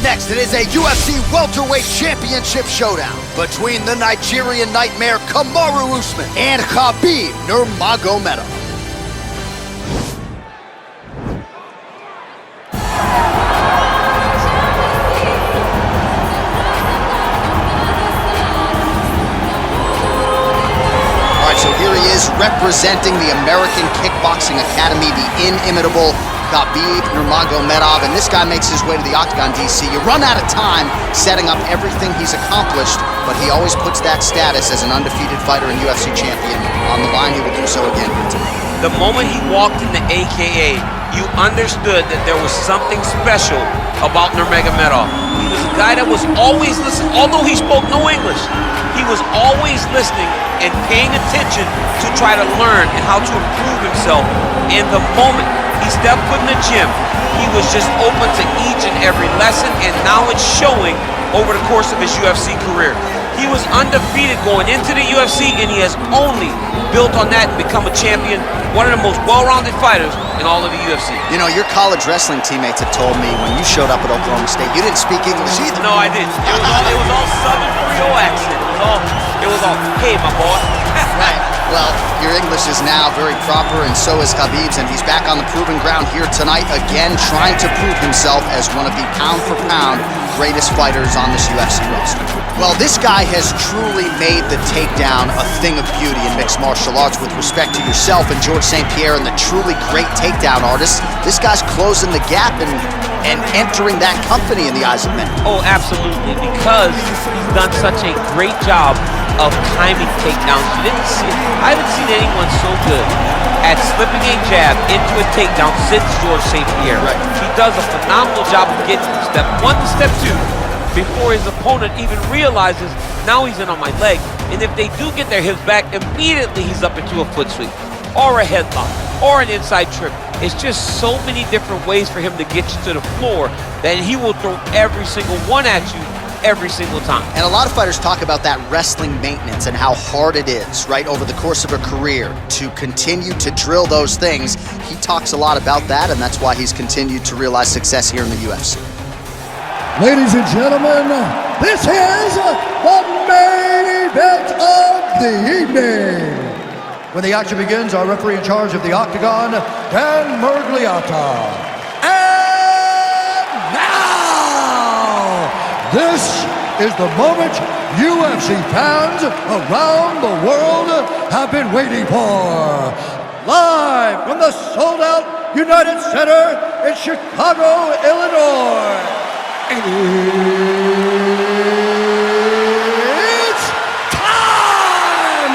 next, it is a UFC welterweight championship showdown between the Nigerian nightmare Kamaru Usman and Khabib Nurmagomedov. So here he is representing the American Kickboxing Academy, the inimitable Khabib Nurmagomedov, and this guy makes his way to the Octagon, DC. You run out of time setting up everything he's accomplished, but he always puts that status as an undefeated fighter and UFC champion on the line. He will do so again here tonight. The moment he walked in the AKA, you understood that there was something special about Nurmagomedov. He was a guy that was always listening, although he spoke no English. He was always listening and paying attention to try to learn and how to improve himself. And the moment he stepped foot in the gym, he was just open to each and every lesson, and now it's showing over the course of his UFC career. He was undefeated going into the UFC, and he has only built on that and become a champion, one of the most well-rounded fighters in all of the UFC. You know, your college wrestling teammates have told me when you showed up at Oklahoma State, you didn't speak English either. No, I didn't. It was all Southern Creole accent. It was all, hey, my boy. Right. Well, your English is now very proper, and so is Khabib's, and he's back on the proving ground here tonight again, trying to prove himself as one of the pound-for-pound greatest fighters on this UFC roster. Well, this guy has truly made the takedown a thing of beauty in mixed martial arts. With respect to yourself and George St. Pierre and the truly great takedown artists, this guy's closing the gap and entering that company in the eyes of many. Oh, absolutely, because he's done such a great job of timing takedowns. I haven't seen anyone so good at slipping a jab into a takedown since George St. Pierre. Right. He does a phenomenal job of getting from step one to step two before his opponent even realizes, now he's in on my leg. And if they do get their hips back, immediately he's up into a foot sweep or a headlock or an inside trip. It's just so many different ways for him to get you to the floor that he will throw every single one at you every single time. And a lot of fighters talk about that wrestling maintenance and how hard it is, right, over the course of a career to continue to drill those things. He talks a lot about that, and that's why he's continued to realize success here in the UFC. Ladies and gentlemen, this is the main event of the evening. When the action begins, our referee in charge of the Octagon, Dan Murgliata. And now, this is the moment UFC fans around the world have been waiting for. Live from the sold-out United Center in Chicago, Illinois. It's time!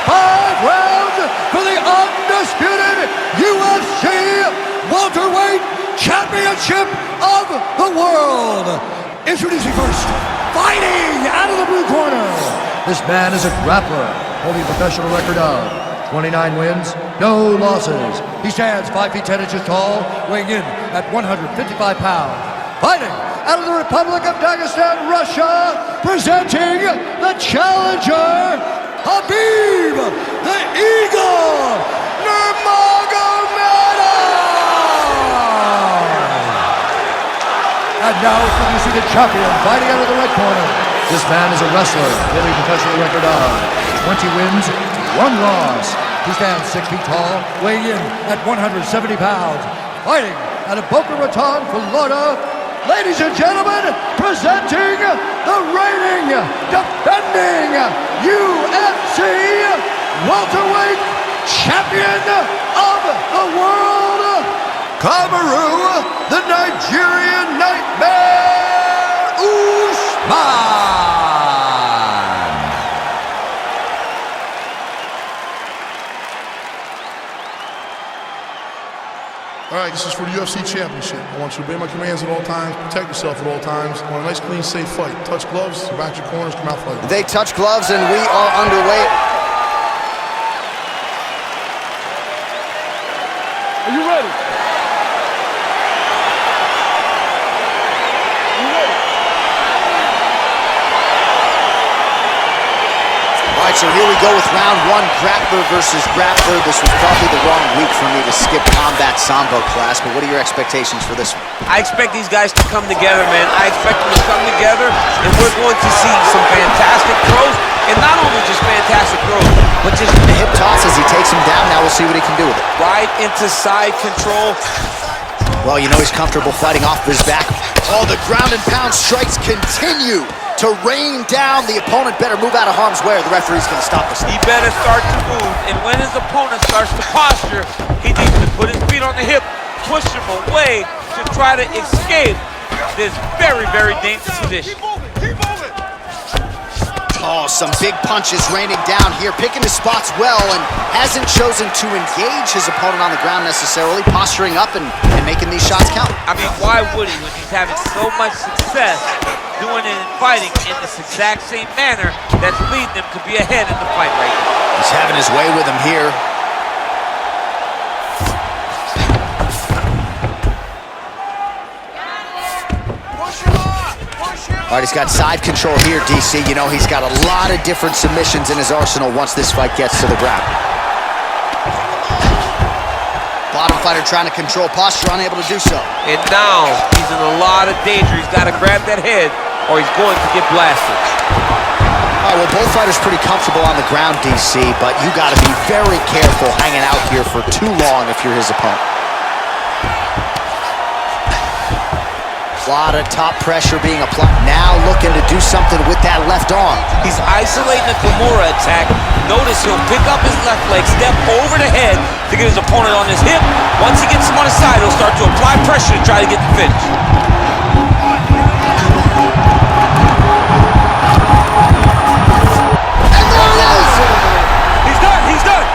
5 rounds for the undisputed UFC welterweight championship of the world. Introducing first, fighting out of the blue corner. This man is a grappler, holding a professional record of 29 wins, no losses. He stands 5 feet 10 inches tall, weighing in at 155 pounds. Fighting out of the Republic of Dagestan, Russia, presenting the challenger, Khabib, the Eagle, Nurmagomedov! And now introducing the champion, fighting out of the red corner. This man is a wrestler, holding a professional record of 20 wins, 1 loss. He stands 6 feet tall, weighing in at 170 pounds. Fighting out of Boca Raton, Florida, ladies and gentlemen, presenting the reigning, defending UFC welterweight champion of the world, Kamaru, the Nigerian nightmare, Usman. All right, this is for the UFC Championship. I want you to obey my commands at all times, protect yourself at all times. I want a nice, clean, safe fight. Touch gloves, back your corners, come out fighting. They touch gloves, and we are underway. Are you ready? right, so here we go with round one, grappler versus grappler. This was probably the wrong week for me to skip combat sambo class, but what are your expectations for this one? I expect these guys to come together, man. I expect them to come together, and we're going to see some fantastic throws, and not only just fantastic throws, but just the hip toss as he takes him down. Now we'll see what he can do with it. Right into side control. Well, you know he's comfortable fighting off of his back. Oh, the ground and pound strikes continue to rain down. The opponent better move out of harm's way or the referee's going to stop this. He better start to move, and when his opponent starts to posture, he needs to put his feet on the hip, push him away to try to escape this very, very dangerous position. Oh, some big punches raining down here, picking his spots well, and hasn't chosen to engage his opponent on the ground necessarily, posturing up and making these shots count. I mean, why would he when he's having so much success doing it and fighting in this exact same manner that's leading him to be ahead in the fight right now? He's having his way with him here. All right, he's got side control here, DC. You know, he's got a lot of different submissions in his arsenal once this fight gets to the ground. Bottom fighter trying to control posture, unable to do so. And now he's in a lot of danger. He's got to grab that head or he's going to get blasted. All right, well, both fighters pretty comfortable on the ground, DC, but you got to be very careful hanging out here for too long if you're his opponent. A lot of top pressure being applied. Now looking to do something with that left arm. He's isolating the Kimura attack. Notice he'll pick up his left leg, step over the head to get his opponent on his hip. Once he gets him on his side, he'll start to apply pressure to try to get the finish. And there it is! He's done, he's done!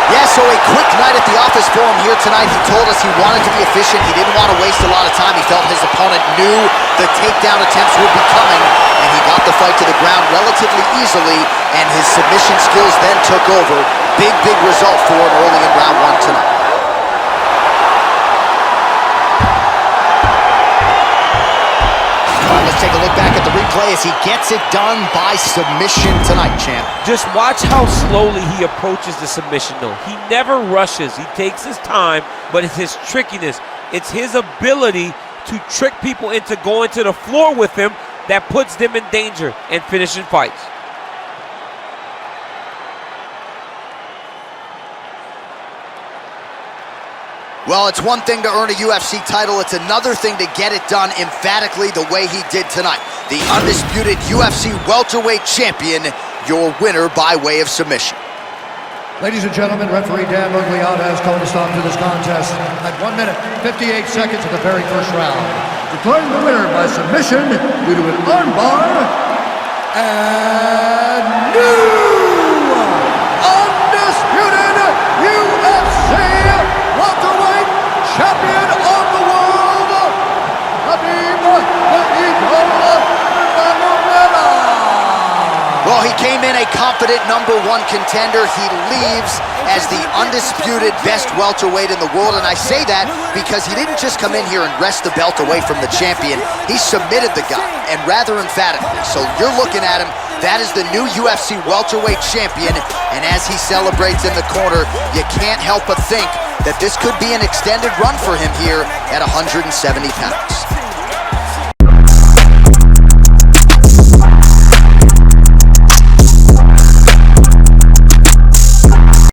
Yeah, so a quick night at the office for him here tonight. He told us he wanted to be efficient. He didn't want to waste a lot of time. He felt his opponent knew the takedown attempts would be coming, and he got the fight to the ground relatively easily, and his submission skills then took over. Big, big result for him early in round one tonight. All right, let's take a look back at the replay as he gets it done by submission tonight, champ. Just watch how slowly he approaches the submission, though. He never rushes. He takes his time, but it's his trickiness. It's his ability to trick people into going to the floor with him that puts them in danger and finishing fights. Well, it's one thing to earn a UFC title. It's another thing to get it done emphatically the way he did tonight. The undisputed UFC welterweight champion, your winner by way of submission. Ladies and gentlemen, referee Dan Mugliata has called a stop to this contest at 1 minute, 58 seconds of the very first round. Declaring the winner by submission due to an armbar, and new undisputed UFC welterweight champion of the world, Khabib Nurmagomedov. Well, he came in a confident #1 contender. He leaves as the undisputed best welterweight in the world, and I say that because he didn't just come in here and wrest the belt away from the champion. He submitted the guy, and rather emphatically. So you're looking at him, that is the new UFC welterweight champion, and as he celebrates in the corner, you can't help but think that this could be an extended run for him here at 170 pounds.